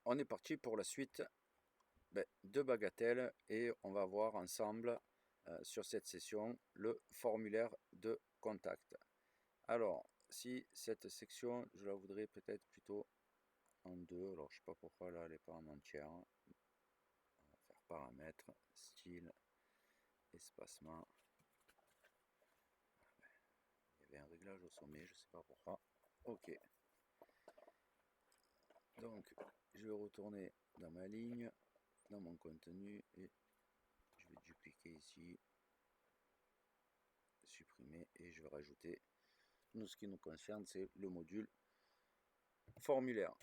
on est parti pour la suite de Bagatelle et on va voir ensemble sur cette session le formulaire de contact. Alors, si cette section, je la voudrais peut-être plutôt en deux, alors je sais pas pourquoi là elle n'est pas en entière. On va faire paramètres, style, espacement. Il y avait un réglage au sommet, je sais pas pourquoi. Ok. Donc, je vais retourner dans ma ligne, dans mon contenu et je vais dupliquer ici, supprimer et je vais rajouter. Nous, ce qui nous concerne, c'est le module formulaire.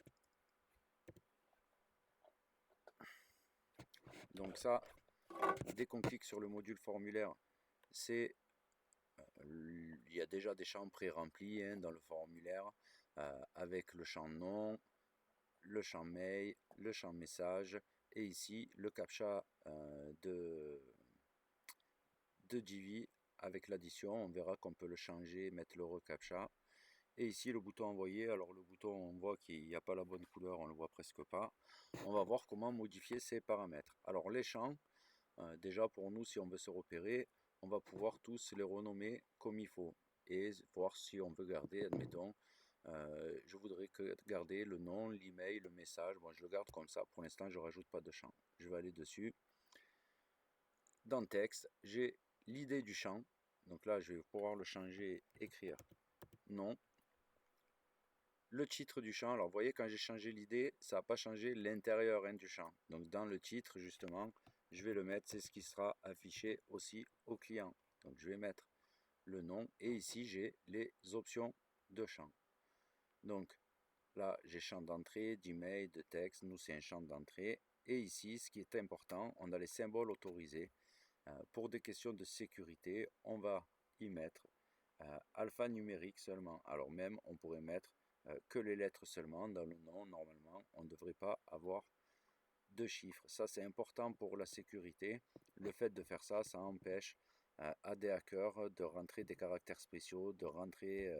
Donc ça, dès qu'on clique sur le module formulaire, c'est il y a déjà des champs pré-remplis dans le formulaire avec le champ nom, le champ mail, le champ message et ici le captcha de Divi avec l'addition. On verra qu'on peut le changer, mettre le recaptcha. Et ici le bouton envoyer, alors le bouton on voit qu'il n'y a pas la bonne couleur, on le voit presque pas. On va voir comment modifier ces paramètres. Alors les champs, déjà pour nous si on veut se repérer, on va pouvoir tous les renommer comme il faut. Et voir si on veut garder, admettons, je voudrais garder le nom, l'email, le message. Bon, je le garde comme ça, pour l'instant je ne rajoute pas de champ. Je vais aller dessus. Dans texte, j'ai l'idée du champ. Donc là je vais pouvoir le changer, écrire nom. Le titre du champ, alors vous voyez quand j'ai changé l'idée, ça n'a pas changé l'intérieur du champ. Donc dans le titre justement, je vais le mettre, c'est ce qui sera affiché aussi au client. Donc je vais mettre le nom et ici j'ai les options de champ. Donc là j'ai champ d'entrée, d'email, de texte, nous c'est un champ d'entrée. Et ici ce qui est important, on a les symboles autorisés. Pour des questions de sécurité, on va y mettre alphanumérique seulement. Alors même on pourrait mettre que les lettres seulement dans le nom. Normalement on ne devrait pas avoir de chiffres. Ça c'est important pour la sécurité. Le fait de faire ça, ça empêche à des hackers de rentrer des caractères spéciaux, de rentrer,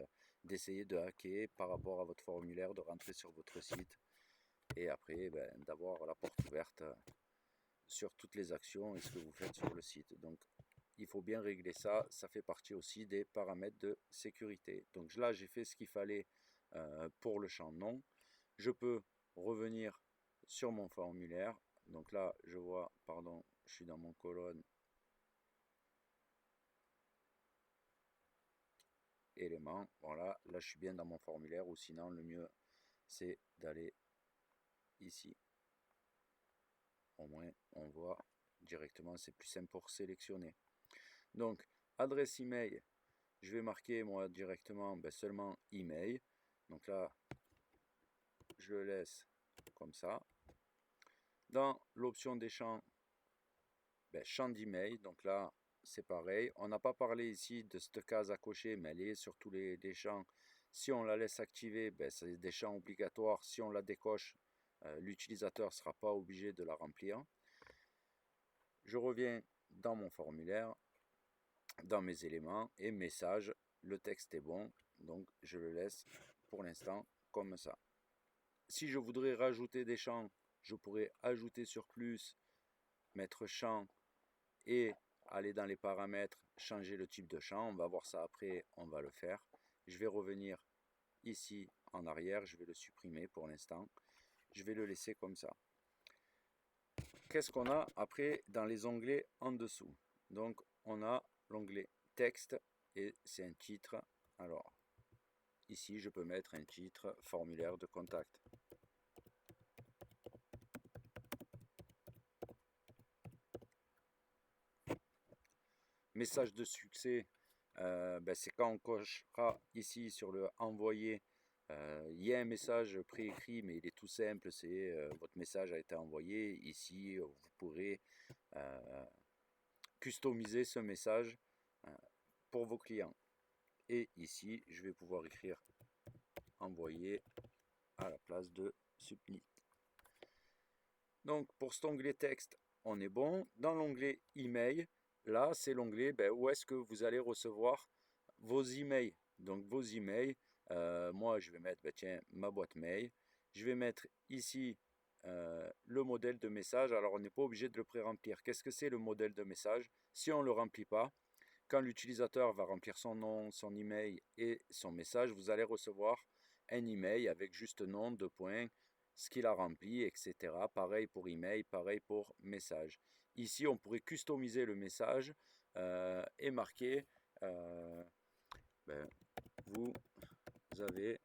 d'essayer de hacker par rapport à votre formulaire, de rentrer sur votre site et après d'avoir la porte ouverte sur toutes les actions et ce que vous faites sur le site. Donc il faut bien régler ça, ça fait partie aussi des paramètres de sécurité. Donc là j'ai fait ce qu'il fallait pour le champ nom. Je peux revenir sur mon formulaire. Donc là je vois, pardon, je suis dans mon colonne éléments. Voilà, là je suis bien dans mon formulaire ou sinon le mieux c'est d'aller ici. Au moins on voit directement, c'est plus simple pour sélectionner. Donc adresse email, je vais marquer moi directement seulement email. Donc là je le laisse comme ça. Dans l'option des champs, champ d'email, donc là c'est pareil. On n'a pas parlé ici de cette case à cocher, mais elle est sur tous les champs. Si on la laisse activer, c'est des champs obligatoires. Si on la décoche, l'utilisateur ne sera pas obligé de la remplir. Je reviens dans mon formulaire, dans mes éléments et message. Le texte est bon, donc je le laisse pour l'instant comme ça. Si je voudrais rajouter des champs, je pourrais ajouter sur plus, mettre champ et aller dans les paramètres, changer le type de champ. On va voir ça après, on va le faire. Je vais revenir ici en arrière, je vais le supprimer pour l'instant. Je vais le laisser comme ça. Qu'est-ce qu'on a après dans les onglets en dessous? Donc on a l'onglet texte et c'est un titre. Alors ici je peux mettre un titre formulaire de contact. Message de succès, c'est quand on cochera ici sur le envoyer. Il y a un message préécrit, mais il est tout simple, c'est votre message a été envoyé. Ici, vous pourrez customiser ce message pour vos clients. Et ici, je vais pouvoir écrire envoyer à la place de submit. Donc, pour cet onglet texte, on est bon. Dans l'onglet email, là, c'est l'onglet où est-ce que vous allez recevoir vos emails. Donc, vos emails, moi, je vais mettre, tiens, ma boîte mail. Je vais mettre ici le modèle de message. Alors on n'est pas obligé de le pré-remplir. Qu'est-ce que c'est le modèle de message? Si on ne le remplit pas, quand l'utilisateur va remplir son nom, son email et son message, vous allez recevoir un email avec juste nom, deux points, ce qu'il a rempli, etc. Pareil pour email, pareil pour message. Ici, on pourrait customiser le message et marquer ben, vous avez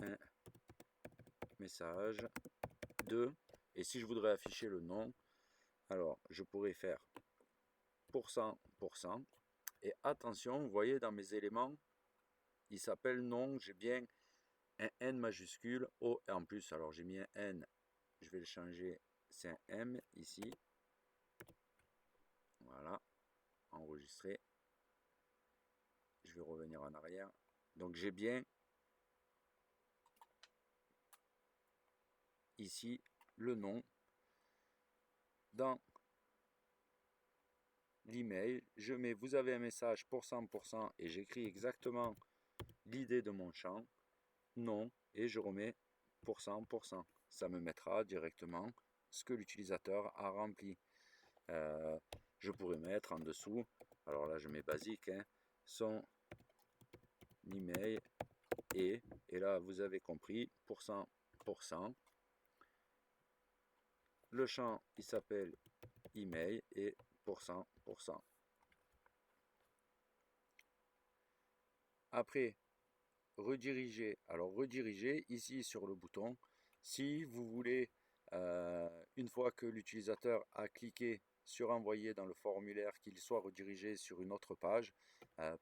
un message de, et si je voudrais afficher le nom, alors je pourrais faire %%, et attention, vous voyez dans mes éléments, il s'appelle nom, j'ai bien un N majuscule, O en plus, alors j'ai mis un N, je vais le changer, c'est un M ici, voilà, enregistré, je vais revenir en arrière, donc j'ai bien ici le nom, dans l'email, je mets vous avez un message %% et j'écris exactement l'idée de mon champ, nom, et je remets %%. Ça me mettra directement ce que l'utilisateur a rempli. Je pourrais mettre en dessous, alors là je mets basique, hein, son email et là vous avez compris, %%. Le champ il s'appelle email et %%. Après, rediriger. Alors rediriger ici sur le bouton, si vous voulez, une fois que l'utilisateur a cliqué sur envoyer dans le formulaire, qu'il soit redirigé sur une autre page,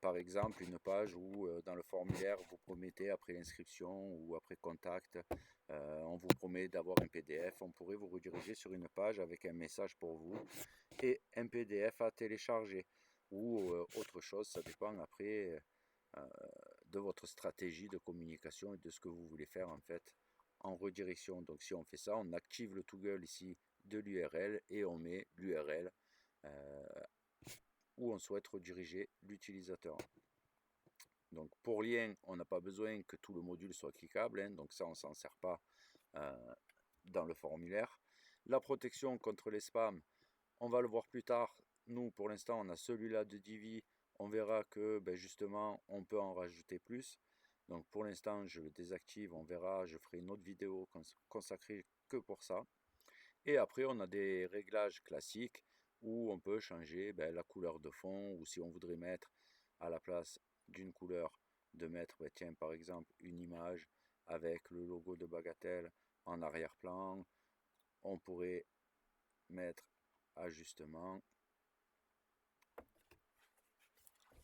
par exemple une page où dans le formulaire vous promettez après l'inscription ou après contact, on vous promet d'avoir un PDF, on pourrait vous rediriger sur une page avec un message pour vous et un PDF à télécharger ou autre chose, ça dépend après de votre stratégie de communication et de ce que vous voulez faire en fait en redirection. Donc si on fait ça, on active le toggle ici de l'URL et on met l'URL où on souhaite rediriger l'utilisateur. Donc pour lien, on n'a pas besoin que tout le module soit cliquable, hein, donc ça on ne s'en sert pas dans le formulaire. La protection contre les spams, on va le voir plus tard. Nous pour l'instant on a celui-là de Divi. On verra que ben, justement on peut en rajouter plus. Donc pour l'instant je le désactive, on verra, je ferai une autre vidéo consacrée que pour ça. Et après on a des réglages classiques où on peut changer ben, la couleur de fond, ou si on voudrait mettre à la place d'une couleur, de mettre ben, tiens, par exemple une image avec le logo de Bagatelle en arrière-plan. On pourrait mettre ajustement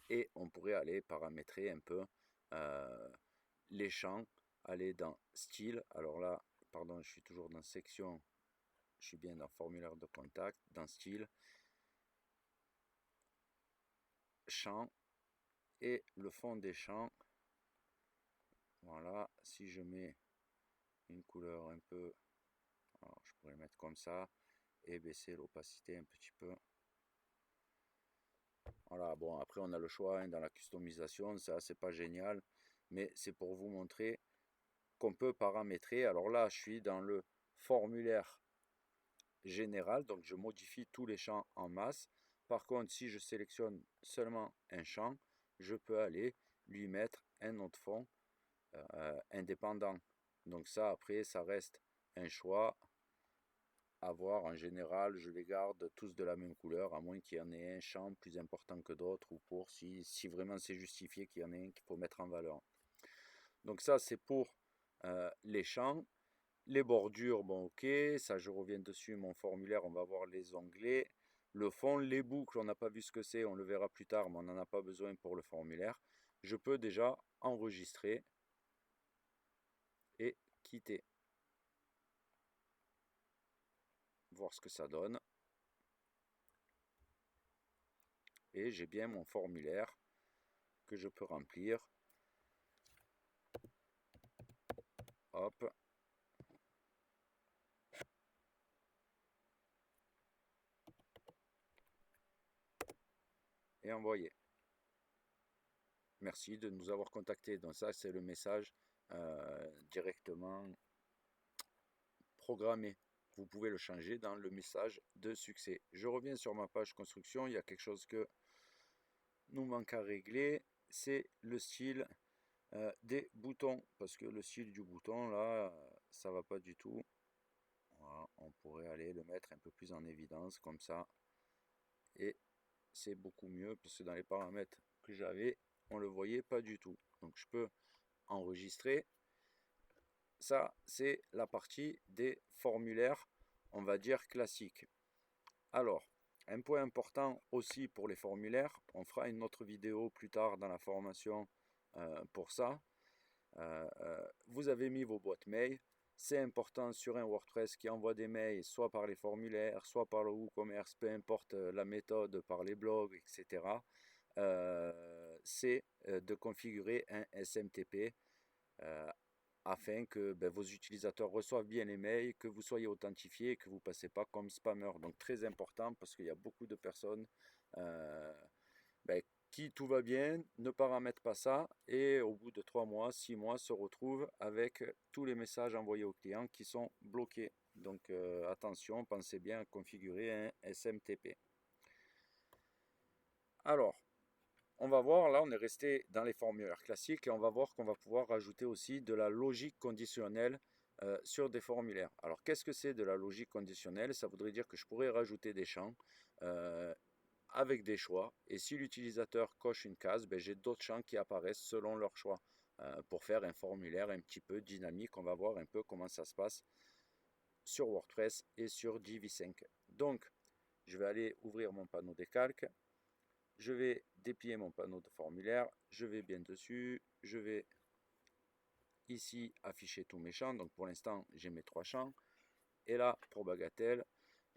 et on pourrait aller paramétrer un peu les champs, aller dans style. Alors là, pardon, je suis toujours dans section, je suis bien dans formulaire de contact, dans style, champ et le fond des champs. Voilà, si je mets une couleur un peu, alors je pourrais mettre comme ça et baisser l'opacité un petit peu. Voilà, bon, après on a le choix hein, dans la customisation, ça c'est pas génial, mais c'est pour vous montrer qu'on peut paramétrer. Alors là, je suis dans le formulaire général, donc je modifie tous les champs en masse. Par contre, si je sélectionne seulement un champ, je peux aller lui mettre un autre fond indépendant. Donc ça, après, ça reste un choix à voir. En général, je les garde tous de la même couleur, à moins qu'il y en ait un champ plus important que d'autres, ou pour si vraiment c'est justifié qu'il y en ait un qu'il faut mettre en valeur. Donc ça, c'est pour les champs. Les bordures, bon ok, ça je reviens dessus, mon formulaire, on va voir les onglets. Le fond, les boucles, on n'a pas vu ce que c'est, on le verra plus tard, mais on n'en a pas besoin pour le formulaire. Je peux déjà enregistrer et quitter. Voir ce que ça donne. Et j'ai bien mon formulaire que je peux remplir. Hop. Et envoyer. Merci de nous avoir contactés. Donc ça, c'est le message directement programmé. vous pouvez le changer dans le message de succès. Je reviens sur ma page construction, il y a quelque chose que nous manque à régler, c'est le style des boutons, parce que le style du bouton là, ça va pas du tout. Voilà, on pourrait aller le mettre un peu plus en évidence comme ça, et c'est beaucoup mieux, parce que dans les paramètres que j'avais, on le voyait pas du tout. Donc je peux enregistrer. Ça, c'est la partie des formulaires, on va dire classiques. Alors, un point important aussi pour les formulaires, on fera une autre vidéo plus tard dans la formation pour ça. Vous avez mis vos boîtes mail. C'est important sur un WordPress qui envoie des mails, soit par les formulaires, soit par le WooCommerce, peu importe la méthode, par les blogs, etc. C'est de configurer un SMTP afin que vos utilisateurs reçoivent bien les mails, que vous soyez authentifié et que vous ne passez pas comme spammer. Donc très important, parce qu'il y a beaucoup de personnes euh, ben, qui, tout va bien, ne paramètrent pas ça, et au bout de 3 mois, 6 mois, se retrouvent avec tous les messages envoyés aux clients qui sont bloqués. Donc attention, pensez bien à configurer un SMTP. Alors, on va voir, là on est resté dans les formulaires classiques, et on va voir qu'on va pouvoir rajouter aussi de la logique conditionnelle sur des formulaires. Alors qu'est-ce que c'est de la logique conditionnelle? Ça voudrait dire que je pourrais rajouter des champs avec des choix, et si l'utilisateur coche une case, j'ai d'autres champs qui apparaissent selon leur choix pour faire un formulaire un petit peu dynamique. On va voir un peu comment ça se passe sur WordPress et sur Divi5. Donc je vais aller ouvrir mon panneau des calques. Je vais déplier mon panneau de formulaire, je vais bien dessus, je vais ici afficher tous mes champs. Donc pour l'instant, j'ai mes 3 champs. Et là, pour bagatelle,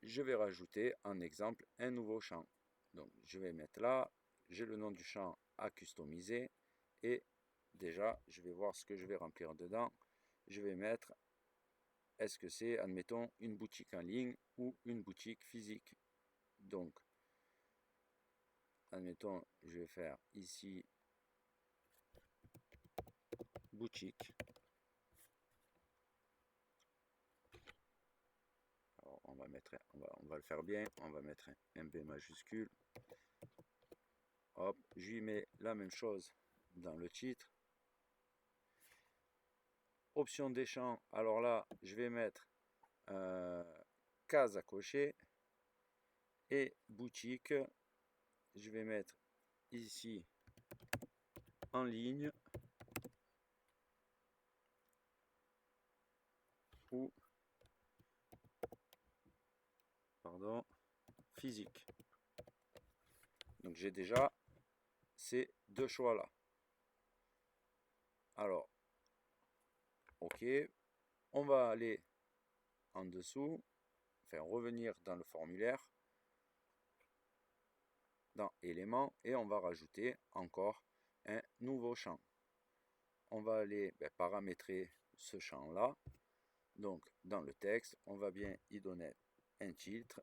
je vais rajouter en exemple un nouveau champ. Donc je vais mettre là, j'ai le nom du champ à customiser, et déjà, je vais voir ce que je vais remplir dedans. Je vais mettre, est-ce que c'est, admettons, une boutique en ligne ou une boutique physique. Donc, admettons, je vais faire ici boutique. Alors on va le faire bien, on va mettre un B majuscule. Hop, je lui mets la même chose dans le titre. Option des champs, alors là, je vais mettre case à cocher, et boutique, je vais mettre ici en ligne ou pardon, physique. Donc j'ai déjà ces deux choix là. Alors, ok, on va aller en dessous, enfin revenir dans le formulaire, dans éléments, et on va rajouter encore un nouveau champ. On va aller paramétrer ce champ là. Donc dans le texte, on va bien y donner un titre.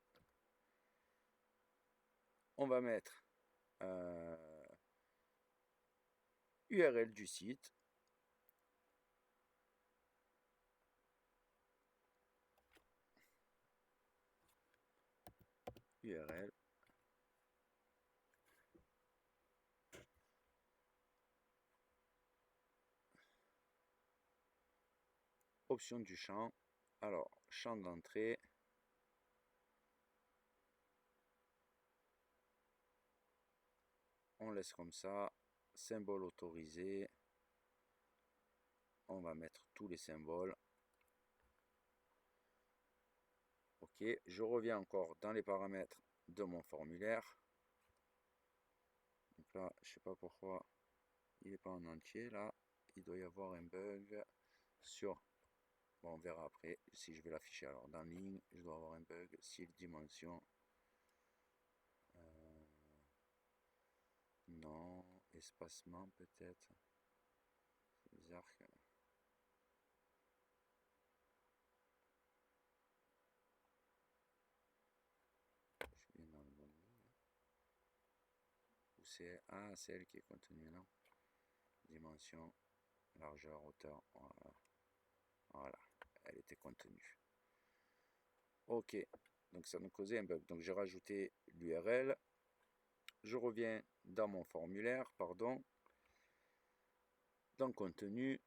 On va mettre URL du site. URL. Option du champ. Alors, champ d'entrée. On laisse comme ça. Symbole autorisé. On va mettre tous les symboles. Ok, je reviens encore dans les paramètres de mon formulaire. Donc là, je sais pas pourquoi il n'est pas en entier. Là, il doit y avoir un bug sur... Bon, on verra après si je vais l'afficher. Alors, dans ligne, je dois avoir un bug. Style, dimension. Non, espacement peut-être. C'est bizarre que... Je suis bien dans le bon ligne. Ou c'est... Ah, c'est elle qui est contenue, non? Dimension, largeur, hauteur. Voilà. Voilà, elle était contenue. OK. Donc ça nous causait un bug. Donc j'ai rajouté l'URL. Je reviens dans mon formulaire, pardon, dans contenu,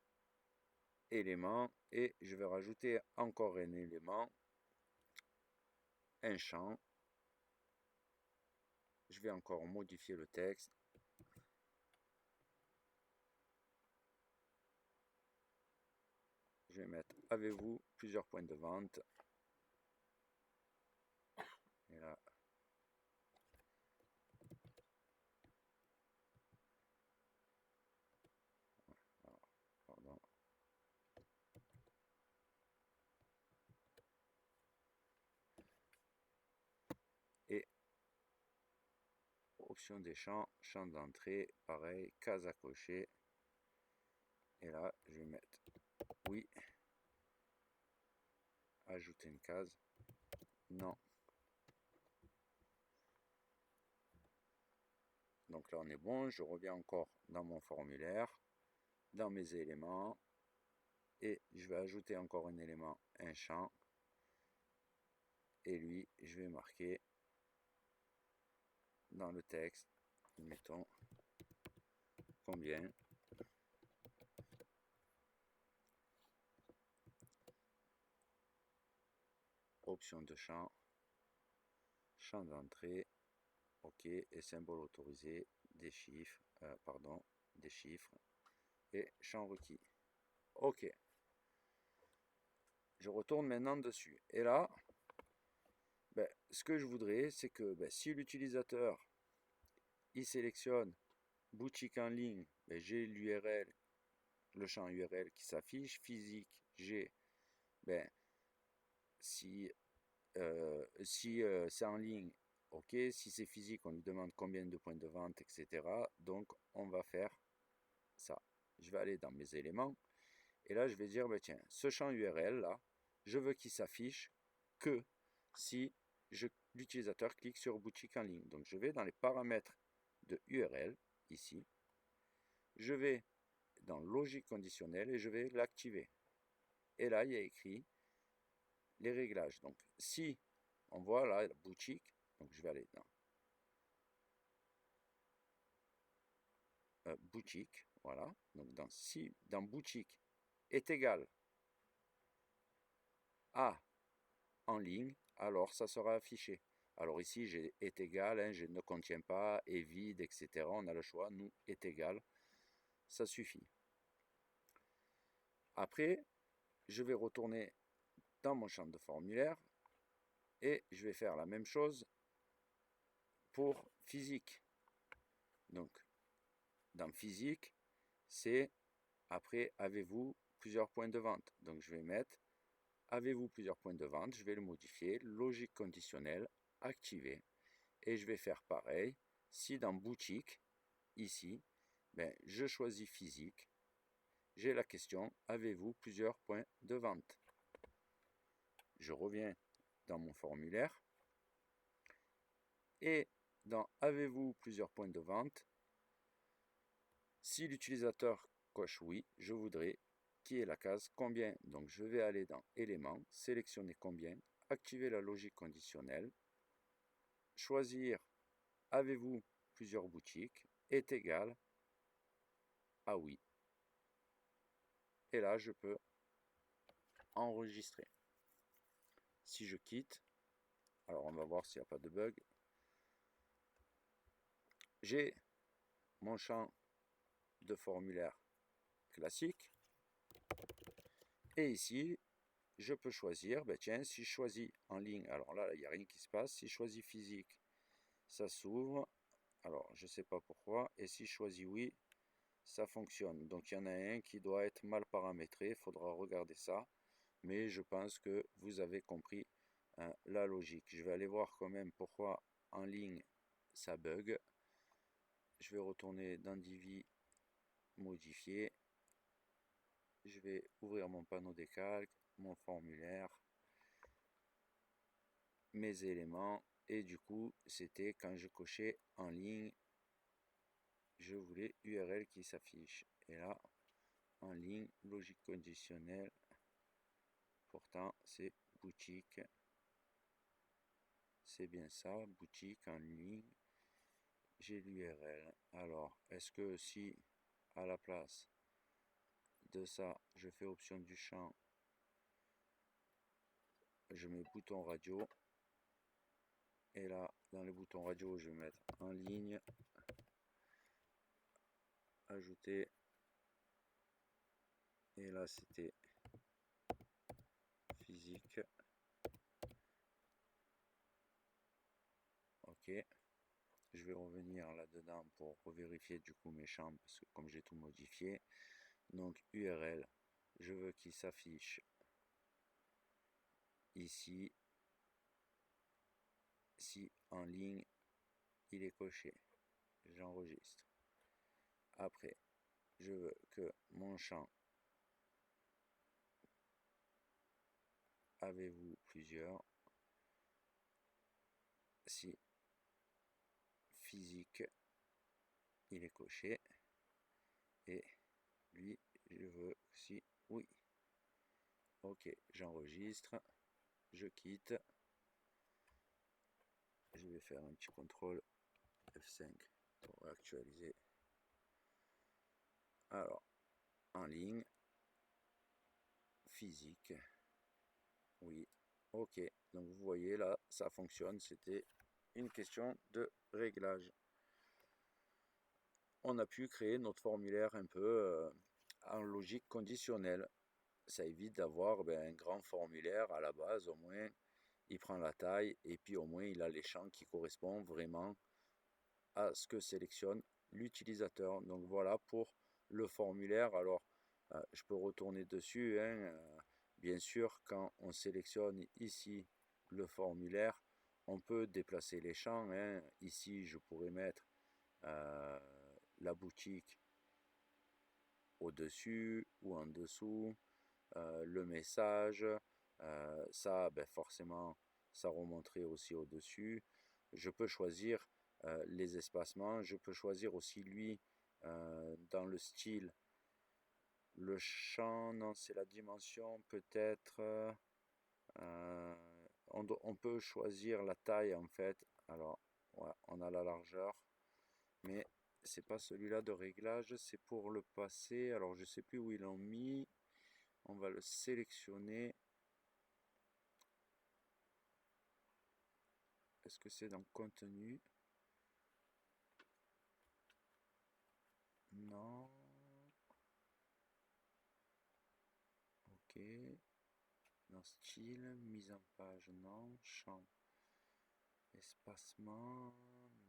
élément, et je vais rajouter encore un élément, un champ. Je vais encore modifier le texte. Je vais mettre avez-vous plusieurs points de vente. Et là, pardon. Et option des champs, champ d'entrée, pareil, case à cocher. Et là, je vais mettre oui. Ajouter une case. Non. Donc là, on est bon. Je reviens encore dans mon formulaire, dans mes éléments. Et je vais ajouter encore un élément, un champ. Et lui, je vais marquer dans le texte, mettons, combien. Option de champ, champ d'entrée, OK, et symbole autorisé, des chiffres, des chiffres, et champ requis. OK. Je retourne maintenant dessus. Et là, ce que je voudrais, c'est que si l'utilisateur, il sélectionne boutique en ligne, j'ai l'URL, le champ URL qui s'affiche, physique, j'ai, si c'est en ligne, OK. Si c'est physique, on lui demande combien de points de vente, etc. Donc, on va faire ça. Je vais aller dans mes éléments. Et là, je vais dire, tiens, ce champ URL, là, je veux qu'il s'affiche que si l'utilisateur clique sur boutique en ligne. Donc, je vais dans les paramètres de URL, ici. Je vais dans logique conditionnelle et je vais l'activer. Et là, il y a écrit les réglages. Donc, si on voit là la boutique, donc je vais aller dans boutique, voilà. Donc, si dans boutique est égal à en ligne, alors ça sera affiché. Alors ici, j'ai est égal, hein, je ne contient pas, est vide, etc. On a le choix, nous, est égal, ça suffit. Après, je vais retourner dans mon champ de formulaire et je vais faire la même chose pour physique. Donc, dans physique, c'est après, avez-vous plusieurs points de vente? Donc, je vais mettre avez-vous plusieurs points de vente? Je vais le modifier, logique conditionnelle, activer. Et je vais faire pareil. Si dans boutique, ici, je choisis physique, j'ai la question, avez-vous plusieurs points de vente? Je reviens dans mon formulaire. Et dans avez-vous plusieurs points de vente, si l'utilisateur coche oui, je voudrais qu'il y ait la case combien. Donc je vais aller dans éléments, sélectionner combien, activer la logique conditionnelle, choisir avez-vous plusieurs boutiques est égal à oui. Et là, je peux enregistrer. Si je quitte, alors on va voir s'il n'y a pas de bug. J'ai mon champ de formulaire classique. Et ici, je peux choisir, tiens, si je choisis en ligne, alors là, il n'y a rien qui se passe. Si je choisis physique, ça s'ouvre. Alors, je ne sais pas pourquoi. Et si je choisis oui, ça fonctionne. Donc, il y en a un qui doit être mal paramétré. Il faudra regarder ça. Mais je pense que vous avez compris la logique. Je vais aller voir quand même pourquoi en ligne, ça bug. Je vais retourner dans Divi, modifier. Je vais ouvrir mon panneau des calques, mon formulaire, mes éléments. Et du coup, c'était quand je cochais en ligne, je voulais URL qui s'affiche. Et là, en ligne, logique conditionnelle. Pourtant, c'est boutique. c'est bien ça, boutique en ligne, j'ai l'URL. Alors, est-ce que si à la place de ça, je fais option du champ, je mets bouton radio, et là, dans les boutons radio, je vais mettre en ligne, ajouter, et là c'était physique, ok, je vais revenir là-dedans pour revérifier du coup mes champs, parce que comme j'ai tout modifié, donc URL, je veux qu'il s'affiche ici, si en ligne il est coché, j'enregistre. Après, je veux que mon champ, avez-vous plusieurs, si physique il est coché, et lui je veux si oui. Ok, j'enregistre, je quitte, je vais faire un petit contrôle F5 pour actualiser. Alors, en ligne, physique, oui, ok. Donc vous voyez là, ça fonctionne, c'était une question de réglage. On a pu créer notre formulaire un peu en logique conditionnelle. Ça évite d'avoir un grand formulaire à la base, au moins il prend la taille et puis au moins il a les champs qui correspondent vraiment à ce que sélectionne l'utilisateur. Donc voilà pour le formulaire. Alors je peux retourner dessus, hein, bien sûr quand on sélectionne ici le formulaire, on peut déplacer les champs, hein. Ici je pourrais mettre la boutique au-dessus ou en dessous, le message, ça forcément ça remonterait aussi au-dessus. Je peux choisir les espacements, je peux choisir aussi lui dans le style, le champ, non c'est la dimension peut-être, on peut choisir la taille en fait. Alors ouais, on a la largeur, mais c'est pas celui-là de réglage, c'est pour le passer. Alors je sais plus où ils l'ont mis, on va le sélectionner. Est-ce que c'est dans contenu? Non. Ok. Dans style, mise en page, non. Champ. Espacement,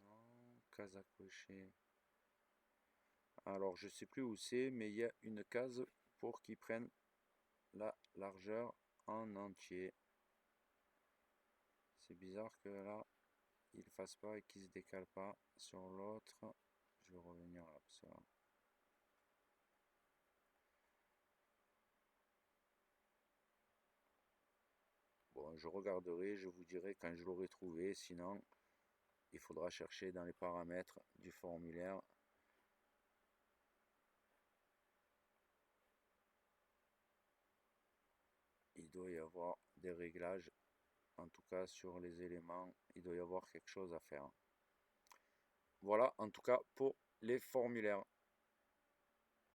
non. Case à cocher. Alors je sais plus où c'est, mais il y a une case pour qu'ils prennent la largeur en entier. C'est bizarre que là, il ne fasse pas et qu'il se décale pas sur l'autre. Je vais revenir là, parce que là. Bon, je regarderai, je vous dirai quand je l'aurai trouvé, sinon il faudra chercher dans les paramètres du formulaire. Il doit y avoir des réglages, en tout cas sur les éléments, il doit y avoir quelque chose à faire. Voilà, en tout cas pour les formulaires.